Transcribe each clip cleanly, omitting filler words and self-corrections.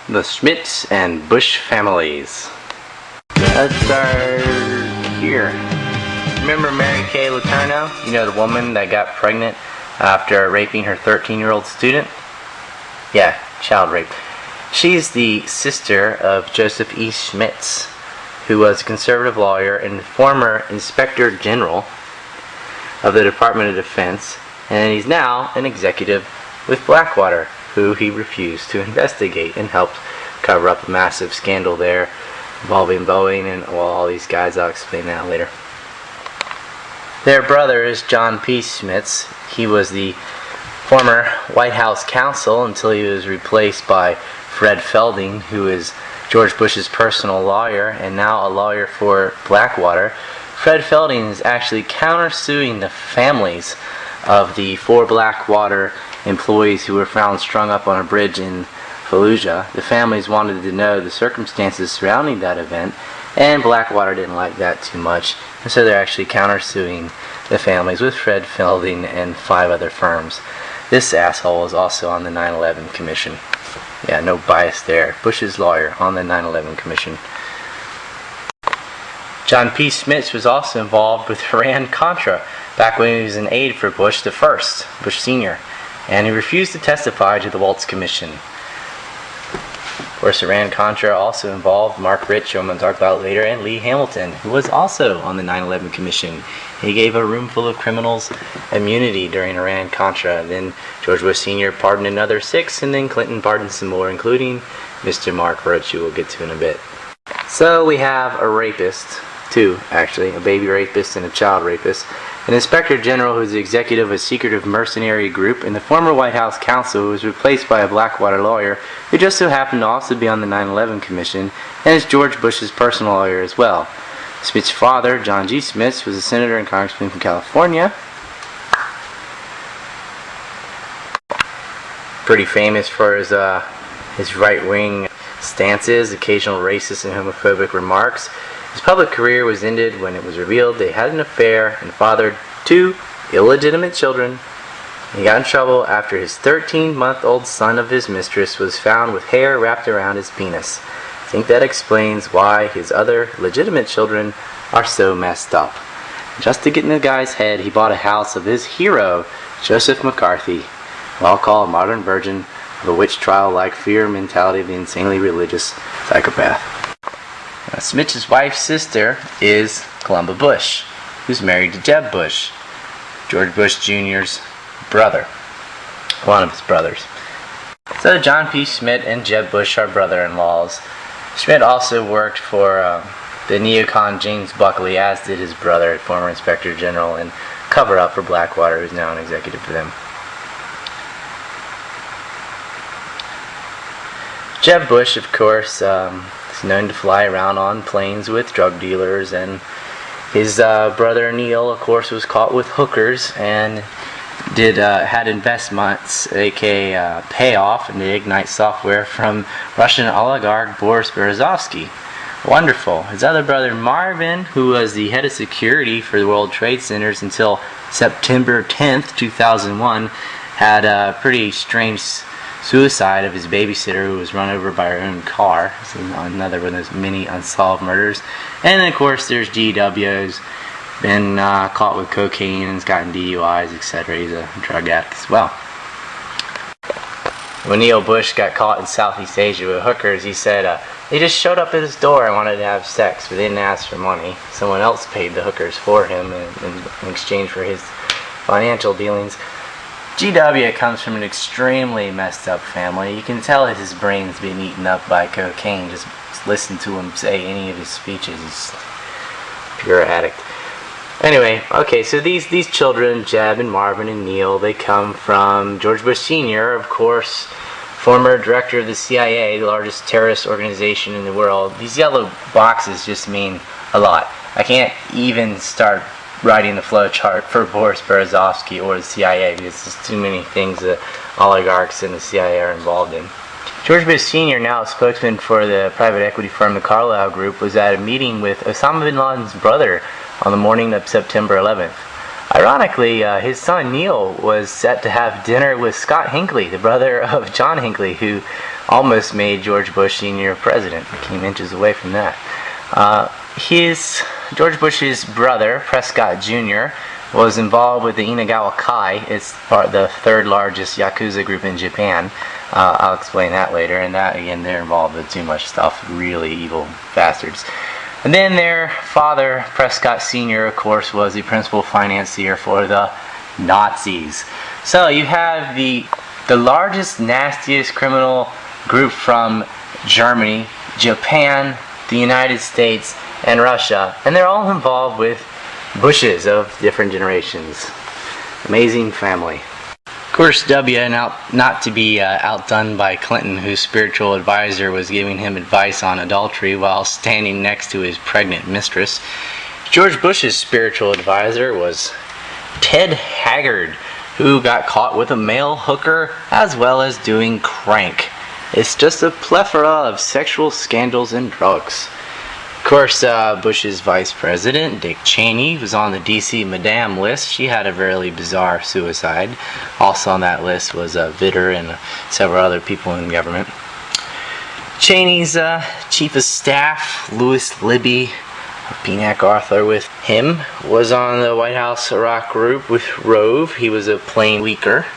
The Schmitz and Bush families. Let's start here. Remember Mary Kay Letourneau? You know, the woman that got pregnant after raping her 13-year-old student? Yeah, child rape. She's the sister of Joseph E. Schmitz, who was a conservative lawyer and former Inspector General of the Department of Defense, and he's now an executive with Blackwater, who he refused to investigate and helped cover up a massive scandal there involving Boeing and all these guys. I'll explain that later. Their brother is John P. Schmitz. He was the former White House counsel until he was replaced by Fred Felding, who is George Bush's personal lawyer and now a lawyer for Blackwater. Fred Felding is actually countersuing the families of the 4 Blackwater employees who were found strung up on a bridge in Fallujah. The families wanted to know the circumstances surrounding that event, and Blackwater didn't like that too much, and so they're actually countersuing the families with Fred Felding and 5 other firms. This asshole is also on the 9/11 Commission. Yeah, no bias there. Bush's lawyer on the 9/11 Commission. John P. Schmitz was also involved with Iran-Contra back when he was an aide for Bush the First, Bush Sr., and he refused to testify to the Waltz Commission. Of course, Iran-Contra also involved Mark Rich, who I'm going to talk about later, and Lee Hamilton, who was also on the 9/11 Commission. He gave a room full of criminals immunity during Iran-Contra. Then George Bush Sr. pardoned another 6, and then Clinton pardoned some more, including Mr. Mark Rich, who we'll get to in a bit. So we have a rapist, 2 actually, a baby rapist and a child rapist, an inspector general who is the executive of a secretive mercenary group, and the former White House counsel who was replaced by a Blackwater lawyer who just so happened to also be on the 9/11 Commission and is George Bush's personal lawyer as well. Schmitz's father, John G. Schmitz, was a senator and congressman from California. Pretty famous for his right-wing stances, occasional racist and homophobic remarks. His public career was ended when it was revealed they had an affair and fathered 2 illegitimate children. He got in trouble after his 13-month-old son of his mistress was found with hair wrapped around his penis. I think that explains why his other legitimate children are so messed up. Just to get in the guy's head, he bought a house of his hero, Joseph McCarthy, who I'll call a modern version of a witch trial-like fear mentality of the insanely religious psychopath. Schmitz's wife's sister is Columba Bush, who's married to Jeb Bush, George Bush Jr.'s brother, one of his brothers. So John P. Schmidt and Jeb Bush are brother-in-laws. Schmidt also worked for the neocon James Buckley, as did his brother, former Inspector General, and cover-up for Blackwater, who's now an executive for them. Jeb Bush, of course, is known to fly around on planes with drug dealers, and his brother Neil, of course, was caught with hookers and had investments, aka payoff, in the Ignite software from Russian oligarch Boris Berezovsky. Wonderful. His other brother Marvin, who was the head of security for the World Trade Centers until September 10th, 2001, had a pretty strange suicide of his babysitter who was run over by her own car. It's another one of those many unsolved murders. And then, of course, there's GW's been caught with cocaine and has gotten DUIs, etc. He's a drug addict as well. When Neil Bush got caught in Southeast Asia with hookers, he said they just showed up at his door and wanted to have sex, but they didn't ask for money. Someone else paid the hookers for him in exchange for his financial dealings. GW comes from an extremely messed up family. You can tell his brain's been eaten up by cocaine. Just listen to him say any of his speeches. He's a pure addict. Anyway, okay, so these children, Jeb and Marvin and Neil, they come from George Bush Sr., of course, former director of the CIA, the largest terrorist organization in the world. These yellow boxes just mean a lot. I can't even start writing the flow chart for Boris Berezovsky or the CIA because there's too many things that oligarchs and the CIA are involved in. George Bush Sr., now a spokesman for the private equity firm the Carlyle Group, was at a meeting with Osama bin Laden's brother on the morning of September 11th. Ironically, his son Neil was set to have dinner with Scott Hinckley, the brother of John Hinckley, who almost made George Bush Sr. president. He came inches away from that. George Bush's brother, Prescott Jr., was involved with the Inagawa Kai. It's the third largest Yakuza group in Japan. I'll explain that later. And that, again, they're involved with too much stuff. Really evil bastards. And then their father, Prescott Sr., of course, was the principal financier for the Nazis. So you have the largest, nastiest criminal group from Germany, Japan, the United States, and Russia. And they're all involved with Bushes of different generations. Amazing family. Of course, W, not to be outdone by Clinton, whose spiritual advisor was giving him advice on adultery while standing next to his pregnant mistress. George Bush's spiritual advisor was Ted Haggard, who got caught with a male hooker as well as doing crank. It's just a plethora of sexual scandals and drugs. Of course, Bush's vice president, Dick Cheney, was on the D.C. Madame list. She had a very bizarre suicide. Also on that list was Vitter and several other people in government. Cheney's chief of staff, Louis Libby, P. Arthur with him, was on the White House Iraq group with Rove. He was a plane leaker.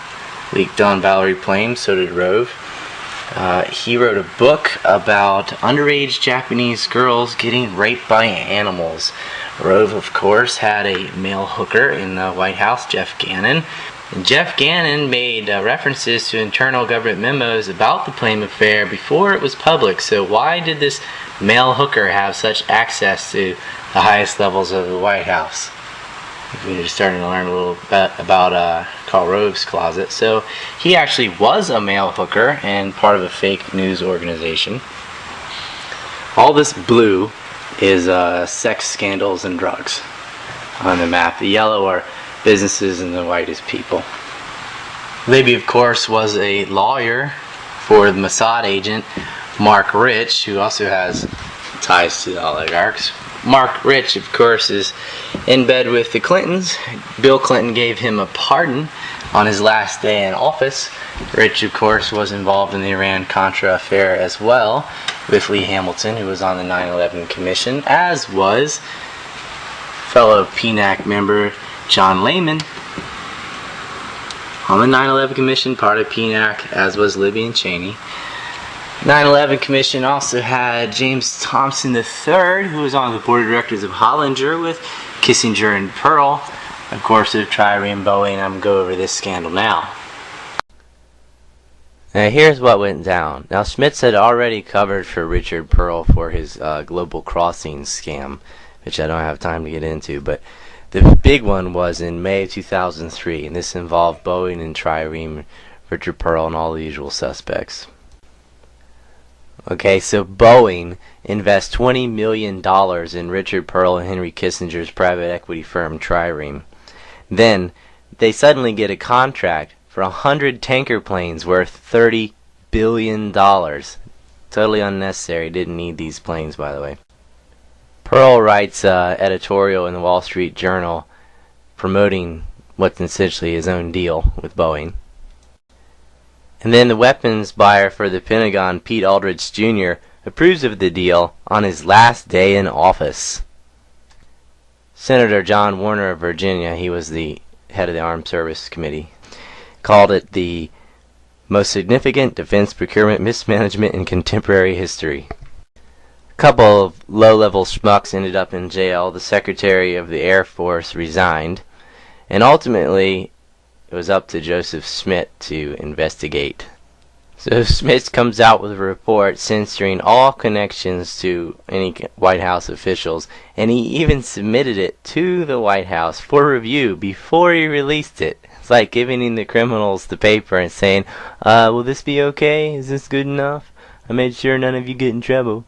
Leaked on Valerie Plame, so did Rove. He wrote a book about underage Japanese girls getting raped by animals. Rove, of course, had a male hooker in the White House, Jeff Gannon. And Jeff Gannon made references to internal government memos about the Plame affair before it was public. So why did this male hooker have such access to the highest levels of the White House? We're just starting to learn a little bit about Karl Rove's closet. So he actually was a male hooker and part of a fake news organization. All this blue is sex scandals and drugs on the map. The yellow are businesses and the white is people. Libby, of course, was a lawyer for the Mossad agent Mark Rich, who also has ties to the oligarchs. Mark Rich, of course, is in bed with the Clintons. Bill Clinton gave him a pardon on his last day in office. Rich, of course, was involved in the Iran-Contra affair as well, with Lee Hamilton, who was on the 9/11 Commission, as was fellow PNAC member John Lehman on the 9/11 Commission, part of PNAC, as was Libby and Cheney. 9/11 Commission also had James Thompson III, who was on the board of directors of Hollinger with Kissinger and Pearl, of course, of Trireme Boeing. I'm going to go over this scandal now. Now here's what went down. Now Schmitz had already covered for Richard Pearl for his Global Crossing scam, which I don't have time to get into, but the big one was in May of 2003, and this involved Boeing and Trireme, Richard Pearl, and all the usual suspects. Okay, so Boeing invests $20 million in Richard Pearl and Henry Kissinger's private equity firm Trireme. Then they suddenly get a contract for 100 tanker planes worth $30 billion. Totally unnecessary. Didn't need these planes, by the way. Pearl writes editorial in the Wall Street Journal promoting what's essentially his own deal with Boeing. And then the weapons buyer for the Pentagon, Pete Aldrich Jr., approves of the deal on his last day in office. Senator John Warner of Virginia, he was the head of the Armed Service Committee, called it the most significant defense procurement mismanagement in contemporary history. A couple of low-level schmucks ended up in jail. The Secretary of the Air Force resigned, and ultimately it was up to Joseph Schmitz to investigate. So Schmitz comes out with a report censoring all connections to any White House officials, and he even submitted it to the White House for review before he released it. It's like giving the criminals the paper and saying, will this be okay? Is this good enough? I made sure none of you get in trouble.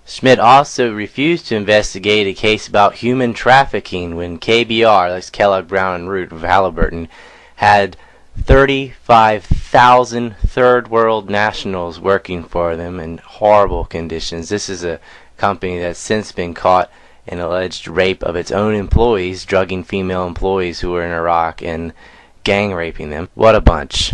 Schmidt also refused to investigate a case about human trafficking when KBR, that's Kellogg Brown and Root of Halliburton, had 35,000 third world nationals working for them in horrible conditions. This is a company that's since been caught an alleged rape of its own employees, drugging female employees who were in Iraq and gang raping them. What a bunch.